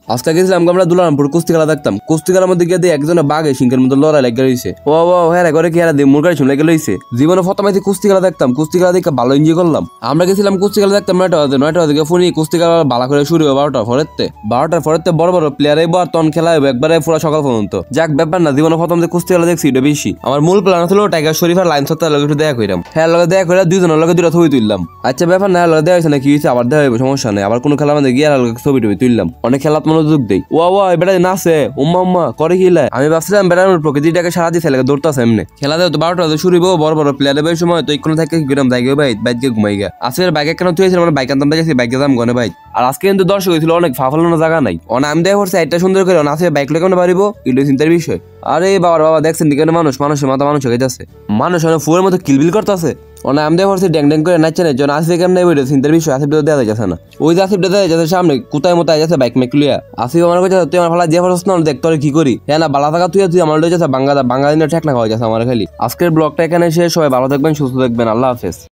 আজকে গেছিলাম আমরা দুলারামপুর কুস্তি খেলা দেখতাম। কুস্তি খেলার মধ্যে গিয়ে একজনের বাঘে সিংহের মতো লড়াই লেগে রয়েছে। ও হ্যাঁ করে কি হারা দিয়ে মুরগাড়ি শুনে লেগে রয়েছে। জীবনে প্রথমে কুস্তি খেলা দেখতাম, কুস্তি খেলা দেখে ভালো এনজয় করলাম। আমরা গেছিলাম কুস্তি খেলা দেখতাম 9টা থেকে ফোনে কুস্তি খেলা ভালো করে শুরু হবে 12টার পরেতে বড় বড় প্লেয়ার এবার আর তখন খেলা হবে একবারে পুরো সকাল পর্যন্ত। যাক ব্যাপার না, জীবনে প্রথম যে কুস্তি খেলা দেখছি এটা বেশি। আমার মূল প্ল্যান ছিল টাইগার শরীফের লাইন সত্তার লগে একটু দেখা কইরাম। হ্যাঁ লগে দেখা করে দুইজনের লগে দুইটা ছবি তুললাম। আচ্ছা ব্যাপার না, লগে দেখা হয়েছে না কি হয়েছে আবার দেখা হবে, সমস্যা নেই। আবার কোনো খেলা মধ্যে গিয়ে ছবি টবি তুললাম। অনেক খেলাত মনোযোগ দেই। বেটা নাচে উম্মা করে কিলা। আমি ভাবছিলাম বেড়ার প্রকৃতিটাকে সারা দিয়ে ছেলেকে দৌড়তেছে এমনি। খেলা দেয় তো 12টা শুরু হইব, বড় বড় প্লেয়ার বের সময় তো কোনো থাকে কি করলাম যাই বাইকে ঘুমাই গা। আজকে বাইকে কেন তুই মানে বাইক আনতাম দেখেছি, বাইকে দাম গনে বাইক। আর আজকে কিন্তু দর্শক হয়েছিল অনেক ফাফালানো জায়গা নাই। আমি দেখা করছি একটা সুন্দর করে আছে বাইক লোক কেমন পারিব এগুলো চিন্তার বিষয়। আরে বাবা দেখছেন কেন মানুষের মাথা মানুষ হয়ে যাচ্ছে। মানুষ অনেক ফুয়ের মতো কিলবিল করতেছে। আমি দেখা করছি ড্যাং করে নাচছে না জন আসিফ কেমন নেই চিন্তার বিষয়। আসিফ দেওয়া যাচ্ছে না, ওই যে আসিফ দেওয়া যাচ্ছে সামনে কোথায় মতো যাচ্ছে বাইক মেক লিয়া। আসিফ আমার কাছে তুই আমার ফালা দিয়ে পারছ না, দেখ তোর কি করি। হ্যাঁ না বালা থাকা তুই আমার লয়ে যাচ্ছে বাঙ্গাদিনের ঠেক না খাওয়া যাচ্ছে আমার খালি। আজকের ব্লগটা এখানে শেষ হয়। ভালো থাকবেন, সুস্থ থাকবেন, আল্লাহ হাফেজ।